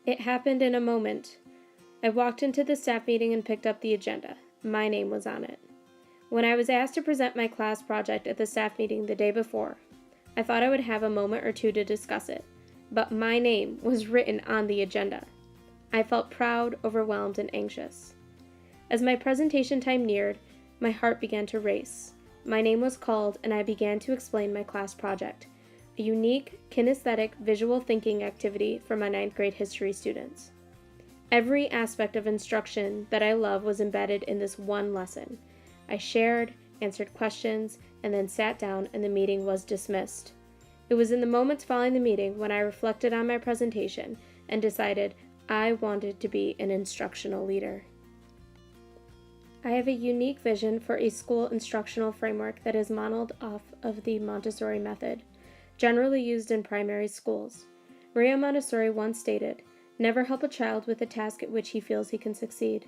It happened in a moment. I walked into the staff meeting and picked up the agenda. My name was on it. When I was asked to present my class project at the staff meeting the day before, I thought I would have a moment or two to discuss it, but my name was written on the agenda. I felt proud, overwhelmed, and anxious. As my presentation time neared, my heart began to race. My name was called, and I began to explain my class project, a unique, kinesthetic, visual thinking activity for my 9th grade history students. Every aspect of instruction that I love was embedded in this one lesson. I shared, answered questions, and then sat down, and the meeting was dismissed. It was in the moments following the meeting when I reflected on my presentation and decided I wanted to be an instructional leader. I have a unique vision for a school instructional framework that is modeled off of the Montessori method, generally used in primary schools. Maria Montessori once stated, "Never help a child with a task at which he feels he can succeed."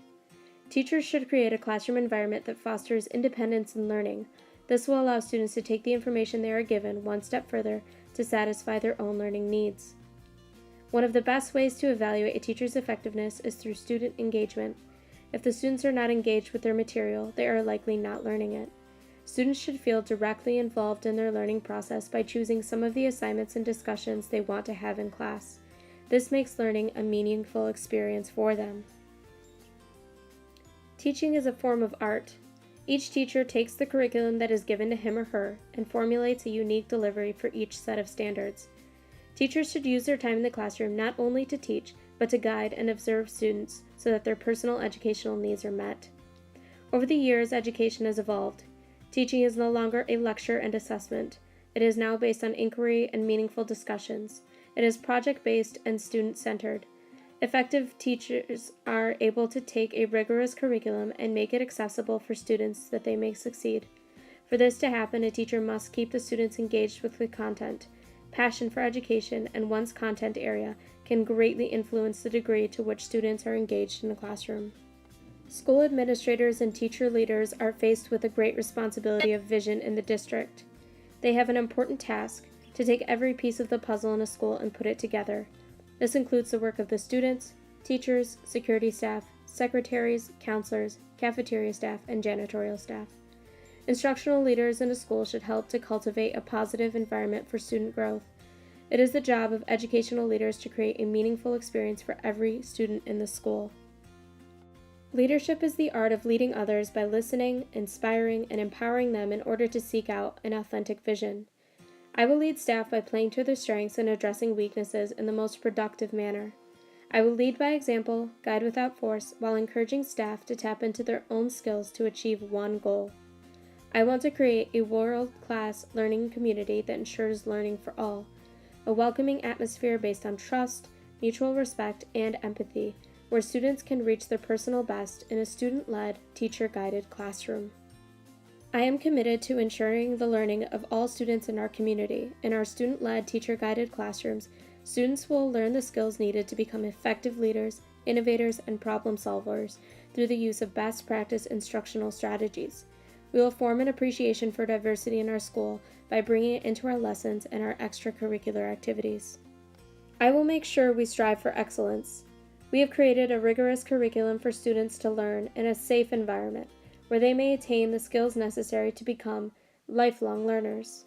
Teachers should create a classroom environment that fosters independence in learning. This will allow students to take the information they are given one step further to satisfy their own learning needs. One of the best ways to evaluate a teacher's effectiveness is through student engagement. If the students are not engaged with their material, they are likely not learning it. Students should feel directly involved in their learning process by choosing some of the assignments and discussions they want to have in class. This makes learning a meaningful experience for them. Teaching is a form of art. Each teacher takes the curriculum that is given to him or her and formulates a unique delivery for each set of standards. Teachers should use their time in the classroom not only to teach, but to guide and observe students so that their personal educational needs are met. Over the years, education has evolved. Teaching is no longer a lecture and assessment. It is now based on inquiry and meaningful discussions. It is project-based and student-centered. Effective teachers are able to take a rigorous curriculum and make it accessible for students that they may succeed. For this to happen, a teacher must keep the students engaged with the content. Passion for education and one's content area can greatly influence the degree to which students are engaged in the classroom. School administrators and teacher leaders are faced with a great responsibility of vision in the district. They have an important task to take every piece of the puzzle in a school and put it together. This includes the work of the students, teachers, security staff, secretaries, counselors, cafeteria staff, and janitorial staff. Instructional leaders in a school should help to cultivate a positive environment for student growth. It is the job of educational leaders to create a meaningful experience for every student in the school. Leadership is the art of leading others by listening, inspiring, and empowering them in order to seek out an authentic vision. I will lead staff by playing to their strengths and addressing weaknesses in the most productive manner. I will lead by example, guide without force, while encouraging staff to tap into their own skills to achieve one goal. I want to create a world-class learning community that ensures learning for all, a welcoming atmosphere based on trust, mutual respect, and empathy, where students can reach their personal best in a student-led, teacher-guided classroom. I am committed to ensuring the learning of all students in our community. In our student-led, teacher-guided classrooms, students will learn the skills needed to become effective leaders, innovators, and problem solvers through the use of best practice instructional strategies. We will form an appreciation for diversity in our school by bringing it into our lessons and our extracurricular activities. I will make sure we strive for excellence. We have created a rigorous curriculum for students to learn in a safe environment where they may attain the skills necessary to become lifelong learners.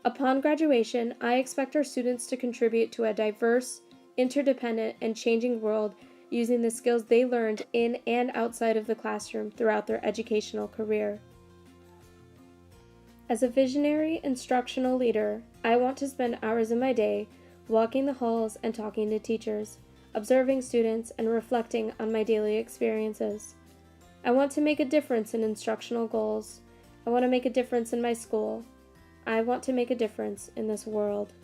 Upon graduation, I expect our students to contribute to a diverse, interdependent, and changing world using the skills they learned in and outside of the classroom throughout their educational career. As a visionary instructional leader, I want to spend hours of my day walking the halls and talking to teachers, observing students, and reflecting on my daily experiences. I want to make a difference in instructional goals. I want to make a difference in my school. I want to make a difference in this world.